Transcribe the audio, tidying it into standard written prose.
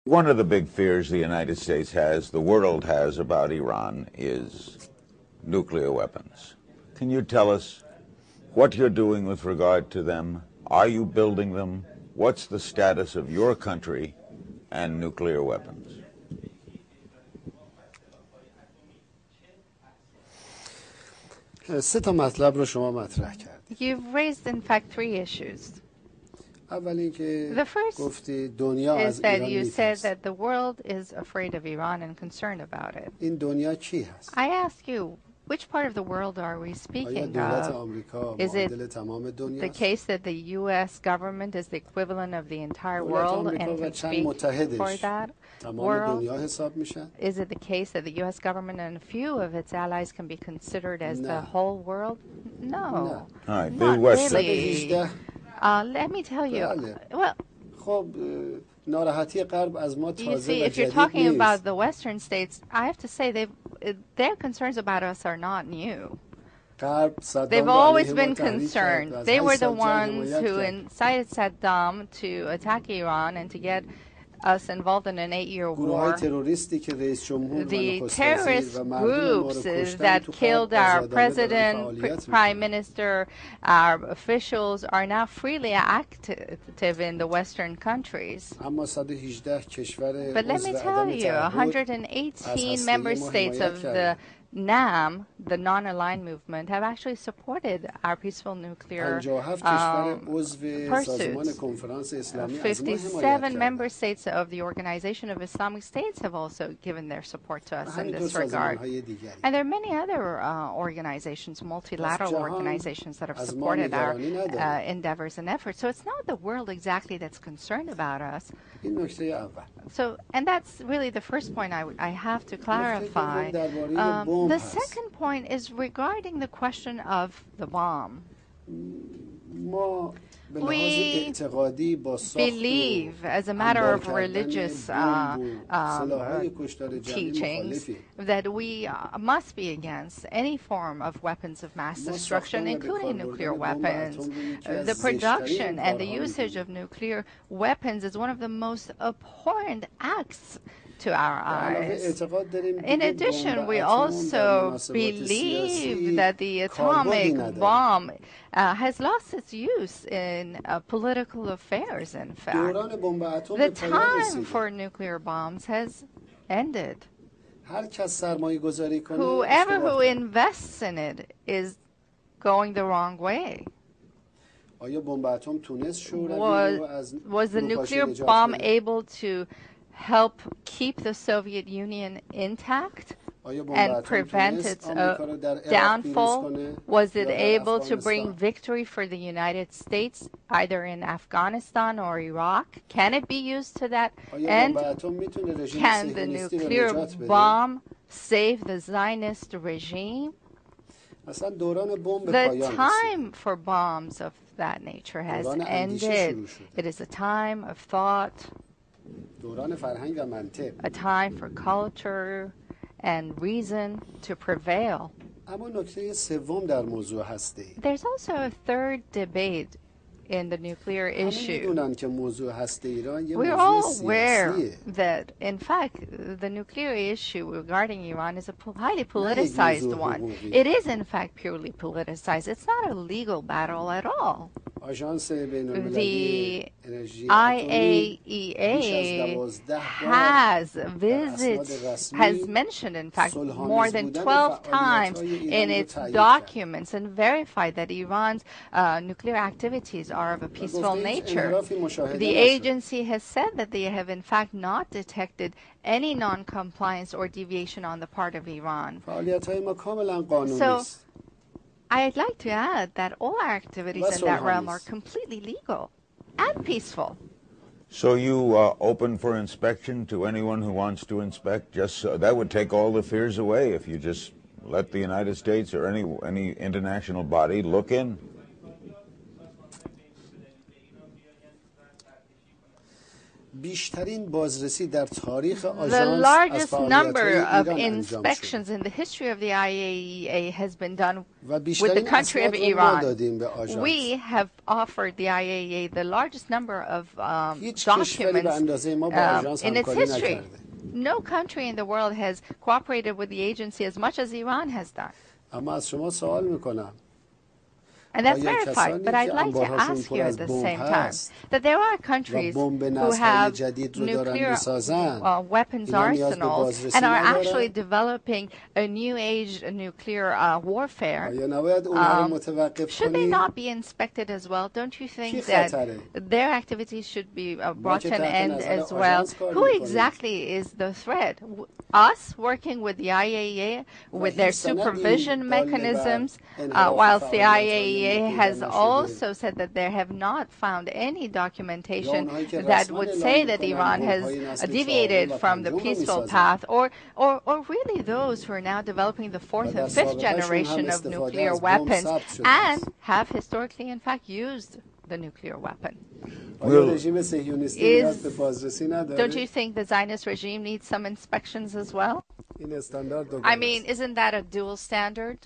One of the big fears the United States has, the world has about Iran is nuclear weapons. Can you tell us what you're doing with regard to them? Are you building them? What's the status of your country and nuclear weapons? سه تا مطلب رو شما مطرح کردید. You've raised, in fact, three issues. اول اینکه The first گفتی دنیا is از that ایران you said میترسه. that the world is afraid of Iran and concerned about it. این دنیا کی هست؟ I ask you, which part of the world are we آیا speaking دولت of? آمریکا Is it معادل تمام The دنیاست؟ case that the U.S. government is the equivalent of the entire دولت world آمریکا and و can چند speak for متحدش that تمام world? دنیا حساب میشن؟ Is it the case that the U.S. government and a few of its allies can be considered as the No. whole world? No. All right, Not Bill Weston. really. Let me tell you. بله. Well, خب ناراحتی غرب از ما you تازه see, و if you're جدید talking about نیست. the Western states, I have to say their concerns about us are not new. غرب صدام They've رو always علیه ما been تحریک کرد. concerned. از They 8 were the سال جنگ ones حمایت who کرد. incited Saddam to attack Iran and to get us involved in an 8-year گروه‌های war. تروریستی که رئیس جمهور و The نخست terrorist وزیر و مردم ما رو groups کشتن that تو killed غرب our آزادانه دارن president, فعالیت prime می‌کنن. minister, our officials are now freely active in the Western countries. اما 118 کشور But let me عضو tell عدم you, تعهد 118 member states of the NAM, the non-aligned movement, have actually supported our peaceful nuclear 57 کشور عضو سازمان pursuits. کنفرانس اسلامی از ما حمایت 57 member کردند. states of the Organization of Islamic States have also given their support to us in همینطور this regard. سازمان‌های دیگری. And there are many other organizations, multilateral جهان organizations that have از ما supported our نگرانی نداره. endeavors and efforts. So it's not the world exactly that's concerned about us. این نکته اول. So, and that's really the first point I have to clarify. درباره بمب The هست. second point is regarding the question of the bomb. ما به لحاظ We اعتقادی با ساخت believe, as a matter of انبار religious کردن بمب و سلاح‌های کشتار جمعی teachings, مخالفیم. that we must be against any form of weapons of mass destruction, including nuclear weapons. The production and the usage of nuclear weapons is one of the most abhorrent acts to our eyes. In addition, we also believe that the atomic bomb has lost its use in political affairs, in fact. The time for nuclear bombs has ended. Whoever who invests in it is going the wrong way. Was the nuclear bomb able to help keep the Soviet Union intact and prevent its downfall? Was it able to bring victory for the United States, either in Afghanistan or Iraq? Can it be used to that end? Can the nuclear bomb save the Zionist regime? The time for bombs of that nature has ended. It is a time of thought, a time for culture and reason to prevail. There's also a third debate in the nuclear issue. We're all aware that, in fact, the nuclear issue regarding Iran is a highly politicized one. It is, in fact, purely politicized. It's not a legal battle at all. The IAEA has mentioned, in fact, more than 12 times in its documents and verified that Iran's nuclear activities are of a peaceful nature. The agency has said that they have, in fact, not detected any non-compliance or deviation on the part of Iran. So, I'd like to add that all our activities in that realm are completely legal and peaceful. So you open for inspection to anyone who wants to inspect? Just that would take all the fears away if you just let the United States or any international body look in. بیشترین بازرسی در تاریخ The آژانس از largest فعالیت‌های number of ایران انجام شد inspections in the history of the IAEA has been done و with the بیشترین country of اسناد رو ما Iran. دادیم به آژانس. We have offered the IAEA the largest number of هیچ کشوری به documents اندازه ما با آژانس in its همکاری history. نکرده. No country in the world has cooperated with the agency as much as Iran has done. اما از شما سوال میکنم And that's verified, but I'd like to ask you at the same time that there are countries who have nuclear weapons arsenals and are actually developing a new age nuclear warfare. Should they not be inspected as well? Don't you think that their activities should be brought to an end as well? Who exactly is the threat? Us working with the IAEA with their supervision mechanisms, whilst the IAEA has also said that they have not found any documentation that would say that Iran has deviated from the peaceful path, or really those who are now developing the fourth and fifth generation of nuclear weapons and have historically, in fact, used the nuclear weapon. Don't you think the Zionist regime needs some inspections as well? I mean, isn't that a dual standard?